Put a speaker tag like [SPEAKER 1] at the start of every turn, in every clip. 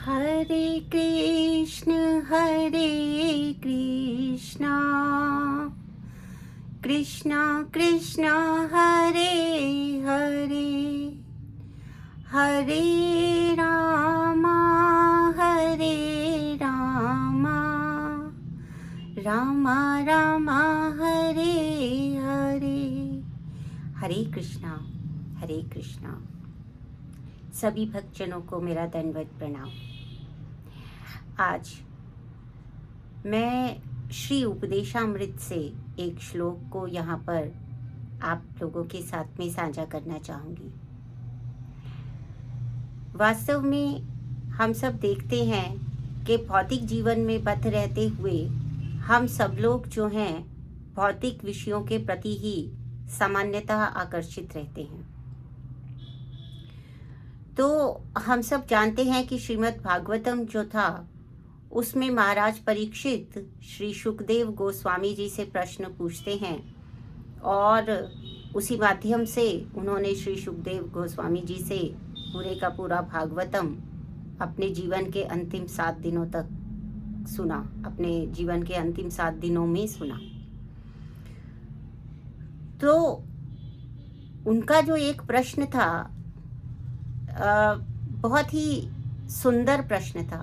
[SPEAKER 1] हरे कृष्ण कृष्ण कृष्ण हरे हरे, हरे राम राम राम हरे हरे। हरे कृष्णा। सभी भक्तजनों को मेरा दंडवत प्रणाम। आज मैं श्री उपदेशामृत से एक श्लोक को यहाँ पर आप लोगों के साथ में साझा करना चाहूँगी। वास्तव में हम सब देखते हैं कि भौतिक जीवन में बद्ध रहते हुए हम सब लोग जो हैं भौतिक विषयों के प्रति ही सामान्यतः आकर्षित रहते हैं। तो हम सब जानते हैं कि श्रीमद् भागवतम जो था उसमें महाराज परीक्षित श्री सुखदेव गोस्वामी जी से प्रश्न पूछते हैं और उसी माध्यम से उन्होंने श्री सुखदेव गोस्वामी जी से पूरे का पूरा भागवतम अपने जीवन के अंतिम 7 दिनों तक सुना, अपने जीवन के अंतिम 7 दिनों में सुना। तो उनका जो एक प्रश्न था बहुत ही सुंदर प्रश्न था।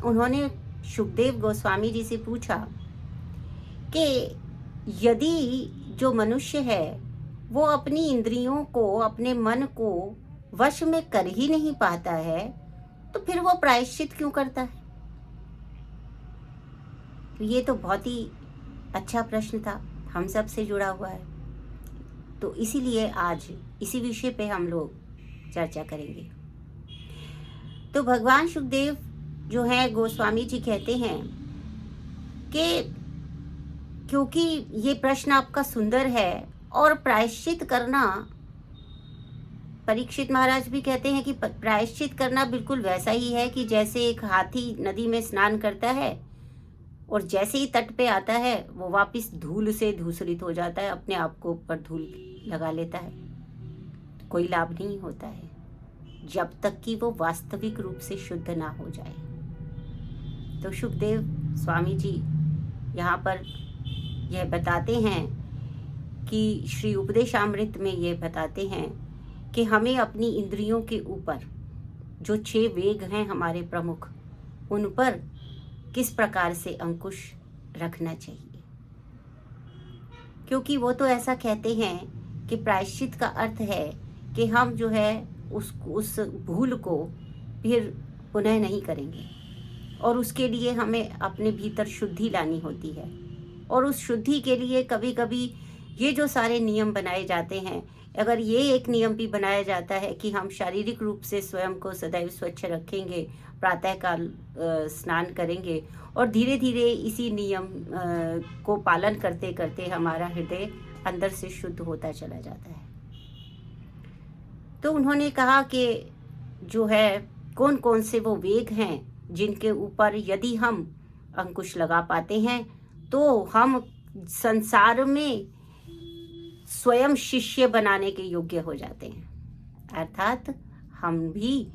[SPEAKER 1] उन्होंने सुखदेव गोस्वामी जी से पूछा कि यदि जो मनुष्य है वो अपनी इंद्रियों को, अपने मन को वश में कर ही नहीं पाता है तो फिर वो प्रायश्चित क्यों करता है। तो ये तो बहुत ही अच्छा प्रश्न था, हम सब से जुड़ा हुआ है। तो इसीलिए आज इसी विषय पे हम लोग चर्चा करेंगे। तो भगवान सुखदेव जो है गोस्वामी जी कहते हैं कि क्योंकि ये प्रश्न आपका सुंदर है और प्रायश्चित करना, परीक्षित महाराज भी कहते हैं कि प्रायश्चित करना बिल्कुल वैसा ही है कि जैसे एक हाथी नदी में स्नान करता है और जैसे ही तट पे आता है वो वापस धूल से धूसरित हो जाता है, अपने आप को ऊपर धूल लगा लेता है। कोई लाभ नहीं होता है जब तक कि वो वास्तविक रूप से शुद्ध ना हो जाए। तो सुखदेव स्वामी जी यहाँ पर यह बताते हैं कि श्री उपदेशामृत में यह बताते हैं कि हमें अपनी इंद्रियों के ऊपर जो 6 वेग हैं हमारे प्रमुख, उन पर किस प्रकार से अंकुश रखना चाहिए। क्योंकि वो तो ऐसा कहते हैं कि प्रायश्चित का अर्थ है कि हम जो है उस भूल को फिर पुनः नहीं करेंगे और उसके लिए हमें अपने भीतर शुद्धि लानी होती है। और उस शुद्धि के लिए कभी कभी ये जो सारे नियम बनाए जाते हैं, अगर ये एक नियम भी बनाया जाता है कि हम शारीरिक रूप से स्वयं को सदैव स्वच्छ रखेंगे, प्रातःकाल स्नान करेंगे और धीरे धीरे इसी नियम को पालन करते करते हमारा हृदय अंदर से शुद्ध होता चला जाता है। तो उन्होंने कहा कि जो है कौन कौन से वो वेग हैं जिनके ऊपर यदि हम अंकुश लगा पाते हैं तो हम संसार में स्वयं शिष्य बनाने के योग्य हो जाते हैं। अर्थात हम भी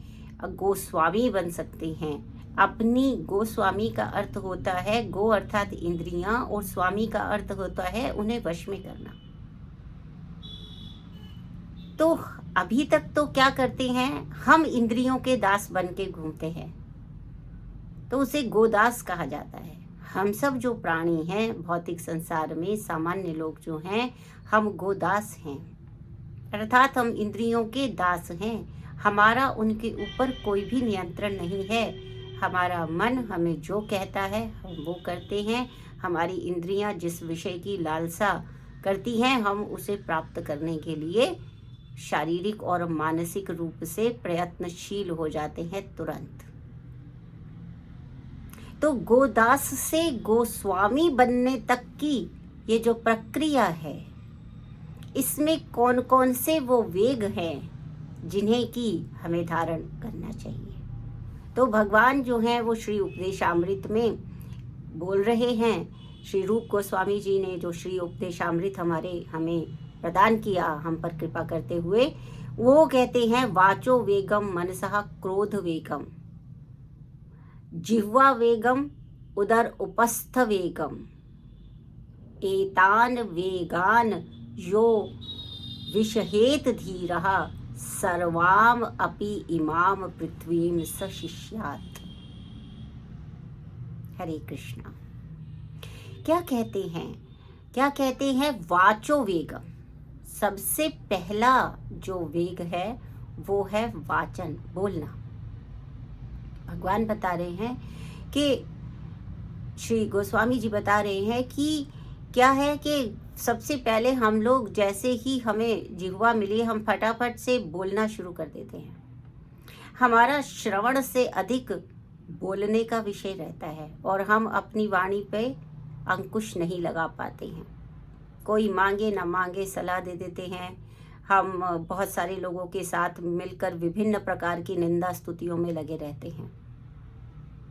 [SPEAKER 1] गोस्वामी बन सकते हैं। अपनी गोस्वामी का अर्थ होता है गो अर्थात इंद्रियां और स्वामी का अर्थ होता है उन्हें वश में करना। तो अभी तक तो क्या करते हैं, हम इंद्रियों के दास बन के घूमते हैं, तो उसे गोदास कहा जाता है। हम सब जो प्राणी हैं भौतिक संसार में, सामान्य लोग जो हैं, हम गोदास हैं, अर्थात हम इंद्रियों के दास हैं। हमारा उनके ऊपर कोई भी नियंत्रण नहीं है। हमारा मन हमें जो कहता है हम वो करते हैं। हमारी इंद्रियां जिस विषय की लालसा करती हैं हम उसे प्राप्त करने के लिए शारीरिक और मानसिक रूप से प्रयत्नशील हो जाते हैं तुरंत। तो गोदास से गोस्वामी बनने तक की ये जो प्रक्रिया है, इसमें कौन कौन से वो वेग हैं जिन्हें कि हमें धारण करना चाहिए। तो भगवान जो हैं वो श्री उपदेशामृत में बोल रहे हैं। श्री रूप गोस्वामी जी ने जो श्री उपदेशामृत हमें प्रदान किया, हम पर कृपा करते हुए, वो कहते हैं वाचो वेगम मनसः क्रोध वेगम। जिह्वा वेगम उदर उपस्थ वेगम एतान वेगान यो विषहेत धीरः सर्वाम अपि इमाम पृथ्वीम सशिष्यात्। हरे कृष्णा। क्या कहते हैं वाचो वेगम। सबसे पहला जो वेग है वो है वाचन, बोलना। भगवान बता रहे हैं कि श्री गोस्वामी जी बता रहे हैं कि क्या है कि सबसे पहले हम लोग जैसे ही हमें जिह्वा मिली हम फटाफट से बोलना शुरू कर देते हैं। हमारा श्रवण से अधिक बोलने का विषय रहता है और हम अपनी वाणी पे अंकुश नहीं लगा पाते हैं। कोई मांगे ना मांगे सलाह दे देते हैं। हम बहुत सारे लोगों के साथ मिलकर विभिन्न प्रकार की निंदा स्तुतियों में लगे रहते हैं,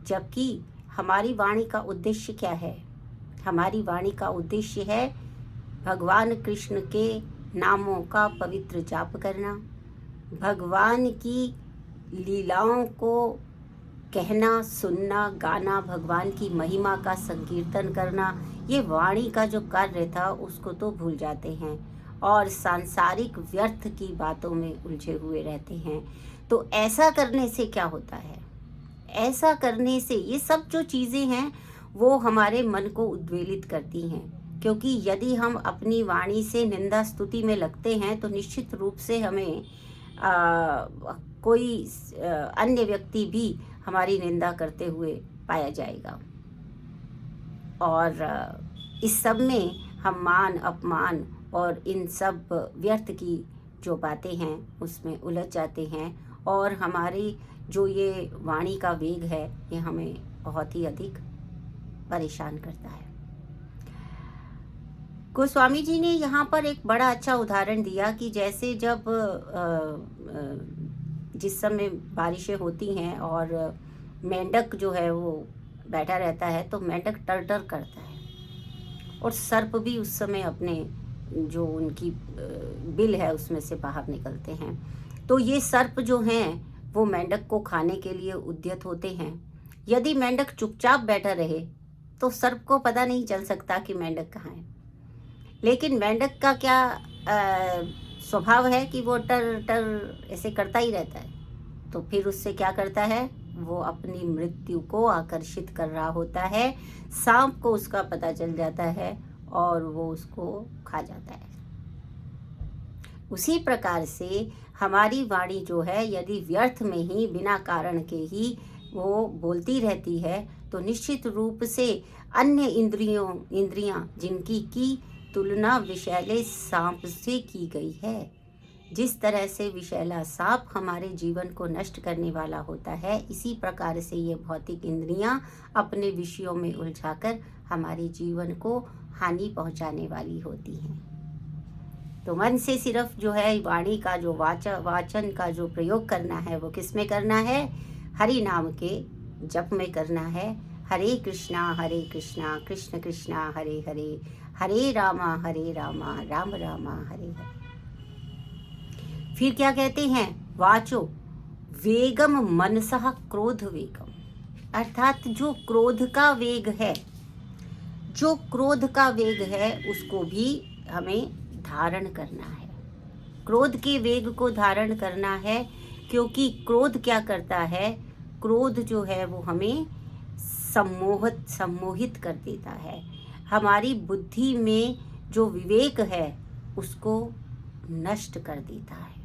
[SPEAKER 1] जबकि हमारी वाणी का उद्देश्य क्या है? हमारी वाणी का उद्देश्य है भगवान कृष्ण के नामों का पवित्र जाप करना, भगवान की लीलाओं को कहना, सुनना, गाना, भगवान की महिमा का संकीर्तन करना। ये वाणी का जो कार्य था उसको तो भूल जाते हैं और सांसारिक व्यर्थ की बातों में उलझे हुए रहते हैं। तो ऐसा करने से क्या होता है? ऐसा करने से ये सब जो चीज़ें हैं वो हमारे मन को उद्वेलित करती हैं, क्योंकि यदि हम अपनी वाणी से निंदा स्तुति में लगते हैं तो निश्चित रूप से हमें कोई अन्य व्यक्ति भी हमारी निंदा करते हुए पाया जाएगा और इस सब में हम मान अपमान और इन सब व्यर्थ की जो बातें हैं उसमें उलझ जाते हैं और हमारी जो ये वाणी का वेग है ये हमें बहुत ही अधिक परेशान करता है। गोस्वामी जी ने यहाँ पर एक बड़ा अच्छा उदाहरण दिया कि जैसे जब जिस समय बारिशें होती हैं और मेंढक जो है वो बैठा रहता है तो मेंढक टर टर करता है और सर्प भी उस समय अपने जो उनकी बिल है उसमें से बाहर निकलते हैं। तो ये सर्प जो हैं वो मेंढक को खाने के लिए उद्यत होते हैं। यदि मेंढक चुपचाप बैठा रहे तो सर्प को पता नहीं चल सकता कि मेंढक कहाँ है, लेकिन मेंढक का क्या स्वभाव है कि वो टर टर ऐसे करता ही रहता है। तो फिर उससे क्या करता है, वो अपनी मृत्यु को आकर्षित कर रहा होता है। सांप को उसका पता चल जाता है और वो उसको खा जाता है। उसी प्रकार से हमारी वाणी जो है यदि व्यर्थ में ही बिना कारण के ही वो बोलती रहती है तो निश्चित रूप से अन्य इंद्रियां जिनकी की तुलना विषैले सांप से की गई है, जिस तरह से विषैला सांप हमारे जीवन को नष्ट करने वाला होता है, इसी प्रकार से ये भौतिक इंद्रियां अपने विषयों में उलझाकर हमारे जीवन को हानि पहुंचाने वाली होती हैं। तो मन से सिर्फ जो है वाणी का जो वाचन का जो प्रयोग करना है वो किस में करना है? हरि नाम के जप में करना है। हरे कृष्णा कृष्ण कृष्णा हरे हरे, हरे रामा राम रामा हरे हरे। फिर क्या कहते हैं? वाचो वेगम मनसः क्रोध वेगम, अर्थात जो क्रोध का वेग है, जो क्रोध का वेग है उसको भी हमें धारण करना है। क्रोध के वेग को धारण करना है, क्योंकि क्रोध क्या करता है? क्रोध जो है वो हमें सम्मोहित कर देता है। हमारी बुद्धि में जो विवेक है उसको नष्ट कर देता है।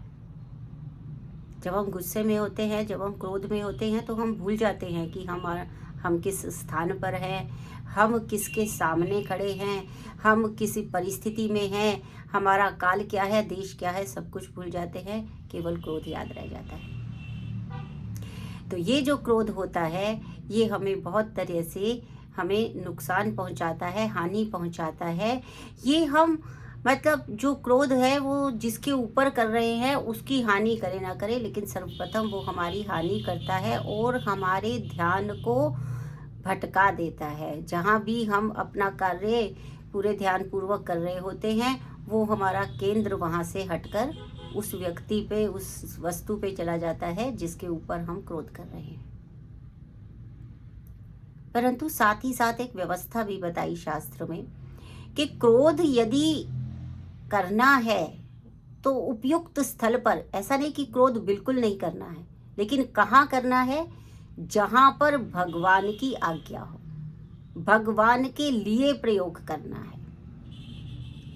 [SPEAKER 1] जब हम गुस्से में होते हैं, जब हम क्रोध में होते हैं तो हम भूल जाते हैं कि हम किस स्थान पर हैं, हम किसके सामने खड़े हैं, हम किसी परिस्थिति में हैं, हमारा काल क्या है, देश क्या है, सब कुछ भूल जाते हैं, केवल क्रोध याद रह जाता है। तो ये जो क्रोध होता है ये हमें बहुत तरह से हमें नुकसान पहुंचाता है, हानि पहुंचाता है। ये हम मतलब जो क्रोध है वो जिसके ऊपर कर रहे हैं उसकी हानि करे ना करे, लेकिन सर्वप्रथम वो हमारी हानि करता है और हमारे ध्यान को भटका देता है। जहाँ भी हम अपना कार्य पूरे ध्यान पूर्वक कर रहे होते हैं वो हमारा केंद्र वहाँ से हटकर उस व्यक्ति पे, उस वस्तु पे चला जाता है जिसके ऊपर हम क्रोध कर रहे हैं। परंतु साथ ही साथ एक व्यवस्था भी बताई शास्त्र में कि क्रोध यदि करना है तो उपयुक्त स्थल पर, ऐसा नहीं कि क्रोध बिल्कुल नहीं करना है, लेकिन कहाँ करना है, जहां पर भगवान की आज्ञा हो, भगवान के लिए प्रयोग करना है।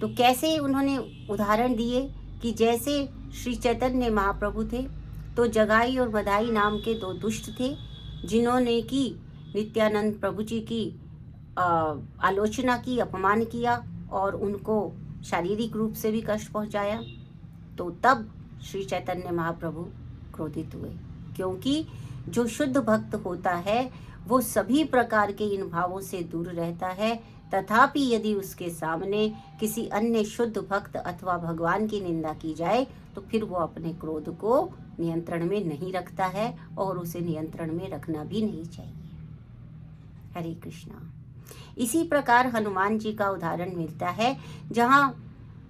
[SPEAKER 1] तो कैसे उन्होंने उदाहरण दिए कि जैसे श्री चैतन्य महाप्रभु थे तो जगाई और बधाई नाम के दो दुष्ट थे जिन्होंने की नित्यानंद प्रभु जी की आलोचना की, अपमान किया और उनको शारीरिक रूप से भी कष्ट पहुंचाया। तो तब श्री चैतन्य महाप्रभु क्रोधित हुए, क्योंकि जो शुद्ध भक्त होता है वो सभी प्रकार के इन भावों से दूर रहता है, तथापि यदि उसके सामने किसी अन्य शुद्ध भक्त अथवा भगवान की निंदा की जाए तो फिर वो अपने क्रोध को नियंत्रण में नहीं रखता है और उसे नियंत्रण में रखना भी नहीं चाहिए। हरे कृष्णा। इसी प्रकार हनुमान जी का उदाहरण मिलता है, जहाँ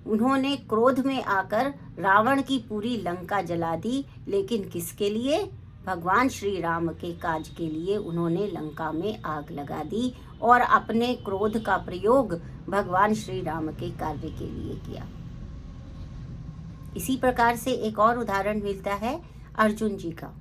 [SPEAKER 1] उन्होंने क्रोध में आकर रावण की पूरी लंका जला दी, लेकिन किसके लिए, भगवान श्री राम के काज के लिए उन्होंने लंका में आग लगा दी और अपने क्रोध का प्रयोग भगवान श्री राम के कार्य के लिए किया। इसी प्रकार से एक और उदाहरण मिलता है अर्जुन जी का।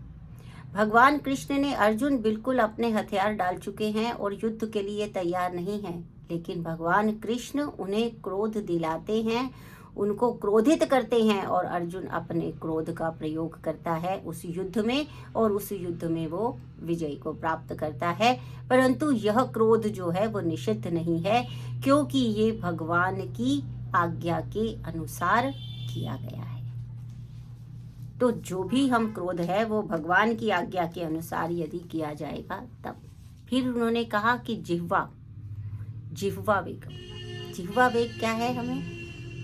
[SPEAKER 1] भगवान कृष्ण ने, अर्जुन बिल्कुल अपने हथियार डाल चुके हैं और युद्ध के लिए तैयार नहीं हैं, लेकिन भगवान कृष्ण उन्हें क्रोध दिलाते हैं, उनको क्रोधित करते हैं और अर्जुन अपने क्रोध का प्रयोग करता है उस युद्ध में और उस युद्ध में वो विजय को प्राप्त करता है। परंतु यह क्रोध जो है वो निषिद्ध नहीं है, क्योंकि ये भगवान की आज्ञा के अनुसार किया गया है। तो जो भी हम क्रोध है वो भगवान की आज्ञा के अनुसार यदि किया जाएगा तब। फिर उन्होंने कहा कि जिह्वा वेग। जिह्वा वेग क्या है, हमें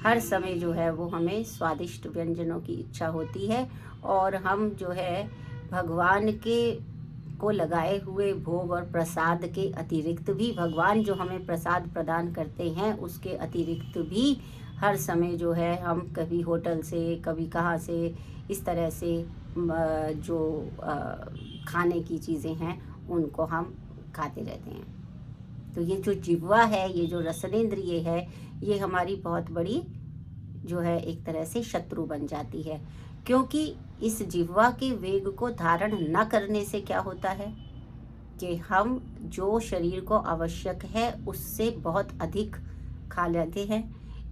[SPEAKER 1] हर समय जो है वो हमें स्वादिष्ट व्यंजनों की इच्छा होती है और हम जो है भगवान के को लगाए हुए भोग और प्रसाद के अतिरिक्त भी, भगवान जो हमें प्रसाद प्रदान करते हैं उसके अतिरिक्त भी हर समय जो है हम कभी होटल से, कभी कहाँ से, इस तरह से जो खाने की चीज़ें हैं उनको हम खाते रहते हैं। तो ये जो जिह्वा है, ये जो रसनेंद्रिय है, ये हमारी बहुत बड़ी जो है एक तरह से शत्रु बन जाती है, क्योंकि इस जिह्वा के वेग को धारण न करने से क्या होता है कि हम जो शरीर को आवश्यक है उससे बहुत अधिक खा लेते हैं,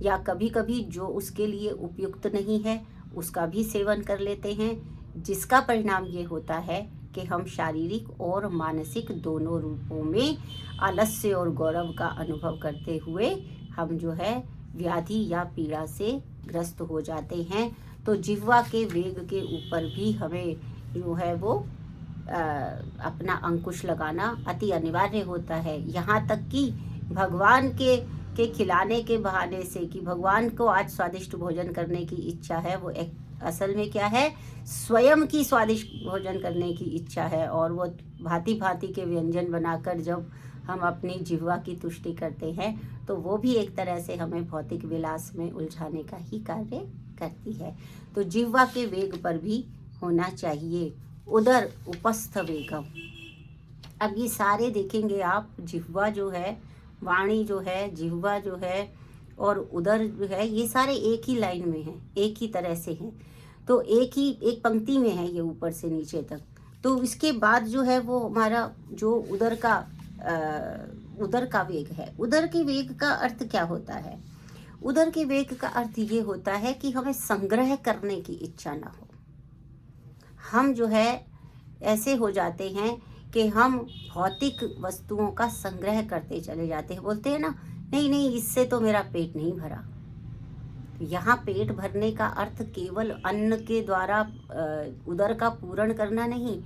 [SPEAKER 1] या कभी कभी जो उसके लिए उपयुक्त नहीं है उसका भी सेवन कर लेते हैं, जिसका परिणाम ये होता है कि हम शारीरिक और मानसिक दोनों रूपों में आलस्य और गौरव का अनुभव करते हुए हम जो है व्याधि या पीड़ा से ग्रस्त हो जाते हैं। तो जिह्वा के वेग के ऊपर भी हमें जो है वो अपना अंकुश लगाना अति अनिवार्य होता है। यहाँ तक कि भगवान के खिलाने के बहाने से, कि भगवान को आज स्वादिष्ट भोजन करने की इच्छा है, वो एक असल में क्या है, स्वयं की स्वादिष्ट भोजन करने की इच्छा है, और वो भांति भांति के व्यंजन बनाकर जब हम अपनी जिह्वा की तुष्टि करते हैं तो वो भी एक तरह से हमें भौतिक विलास में उलझाने का ही कार्य करती है। तो जिह्वा के वेग पर भी होना चाहिए उदर उपस्थ वेगम। अब ये सारे देखेंगे आप, जिह्वा जो है, वाणी जो है, जिह्वा जो है और उदर जो है, ये सारे एक ही लाइन में हैं, एक ही तरह से हैं। तो एक पंक्ति में है ये ऊपर से नीचे तक। तो इसके बाद जो है वो हमारा जो उदर का वेग है। उदर के वेग का अर्थ क्या होता है? उदर के वेग का अर्थ ये होता है कि हमें संग्रह करने की इच्छा ना हो। हम जो है ऐसे हो जाते हैं कि हम भौतिक वस्तुओं का संग्रह करते चले जाते हैं। बोलते हैं ना, नहीं इससे तो मेरा पेट नहीं भरा। यहाँ पेट भरने का अर्थ केवल अन्न के द्वारा उदर का पूर्ण करना नहीं,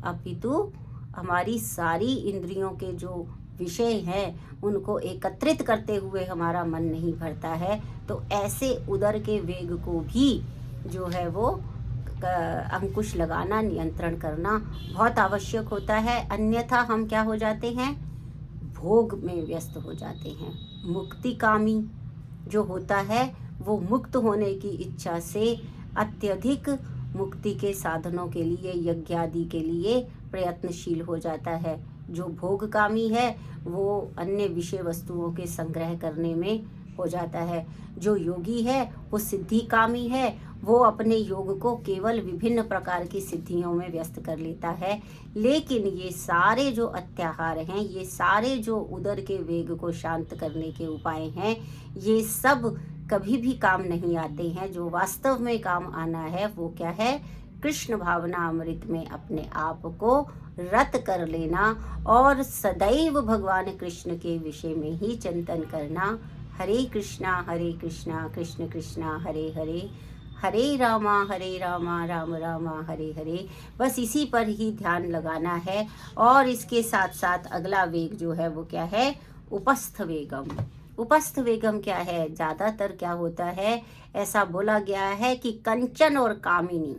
[SPEAKER 1] अपितु हमारी सारी इंद्रियों के जो विषय हैं उनको एकत्रित करते हुए हमारा मन नहीं भरता है। तो ऐसे उदर के वेग को भी जो है वो अंकुश लगाना, नियंत्रण करना बहुत आवश्यक होता है। अन्यथा हम क्या हो जाते हैं, भोग में व्यस्त हो जाते हैं। मुक्तिकामी जो होता है वो मुक्त होने की इच्छा से अत्यधिक मुक्ति के साधनों के लिए, यज्ञ आदि के लिए प्रयत्नशील हो जाता है। जो भोगकामी है वो अन्य विषय वस्तुओं के संग्रह करने में हो जाता है। जो योगी है वो सिद्धिकामी है, वो अपने योग को केवल विभिन्न प्रकार की सिद्धियों में व्यस्त कर लेता है। लेकिन ये सारे जो अत्याहार हैं, ये सारे जो उदर के वेग को शांत करने के उपाय हैं, ये सब कभी भी काम नहीं आते हैं। जो वास्तव में काम आना है वो क्या है? कृष्ण भावना अमृत में अपने आप को रत कर लेना और सदैव भगवान कृष्ण के विषय में ही चिंतन करना। हरे कृष्णा कृष्ण कृष्णा हरे हरे, हरे रामा राम रामा हरे हरे। बस इसी पर ही ध्यान लगाना है। और इसके साथ साथ अगला वेग जो है वो क्या है? उपस्थ वेगम। उपस्थ वेगम क्या है? ज़्यादातर क्या होता है, ऐसा बोला गया है कि कंचन और कामिनी,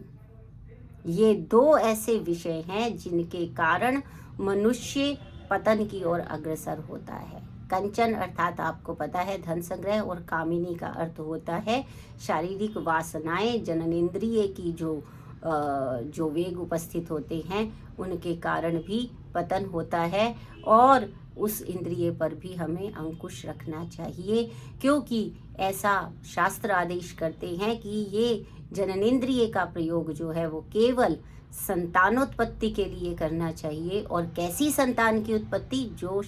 [SPEAKER 1] ये दो ऐसे विषय हैं जिनके कारण मनुष्य पतन की ओर अग्रसर होता है। कंचन अर्थात आपको पता है धन संग्रह, और कामिनी का अर्थ होता है शारीरिक वासनाएं, जननेंद्रिय की जो वेग उपस्थित होते हैं उनके कारण भी पतन होता है। और उस इंद्रिय पर भी हमें अंकुश रखना चाहिए, क्योंकि ऐसा शास्त्र आदेश करते हैं कि ये जननेंद्रिय का प्रयोग जो है वो केवल संतानोत्पत्ति के लिए करना चाहिए। और कैसी संतान की उत्पत्ति? जो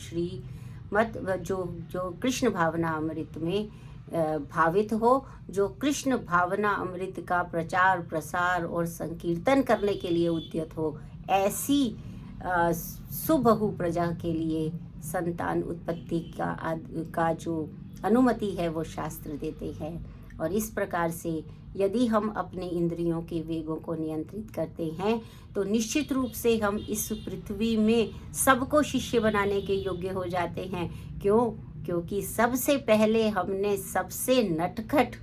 [SPEAKER 1] कृष्ण भावना अमृत में भावित हो, जो कृष्ण भावना अमृत का प्रचार प्रसार और संकीर्तन करने के लिए उद्यत हो, ऐसी सुबहु प्रजा के लिए संतान उत्पत्ति का जो अनुमति है वो शास्त्र देते हैं। और इस प्रकार से यदि हम अपने इंद्रियों के वेगों को नियंत्रित करते हैं तो निश्चित रूप से हम इस पृथ्वी में सबको शिष्य बनाने के योग्य हो जाते हैं। क्यों? क्योंकि सबसे पहले हमने सबसे नटखट,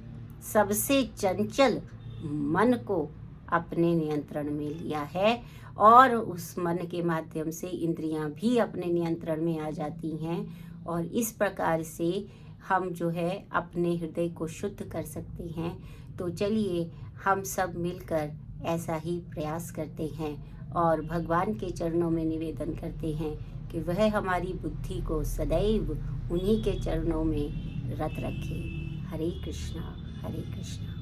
[SPEAKER 1] सबसे चंचल मन को अपने नियंत्रण में लिया है, और उस मन के माध्यम से इंद्रियां भी अपने नियंत्रण में आ जाती हैं। और इस प्रकार से हम जो है अपने हृदय को शुद्ध कर सकते हैं। तो चलिए हम सब मिलकर ऐसा ही प्रयास करते हैं और भगवान के चरणों में निवेदन करते हैं कि वह हमारी बुद्धि को सदैव उन्हीं के चरणों में रत रखे। हरे कृष्णा हरे कृष्णा।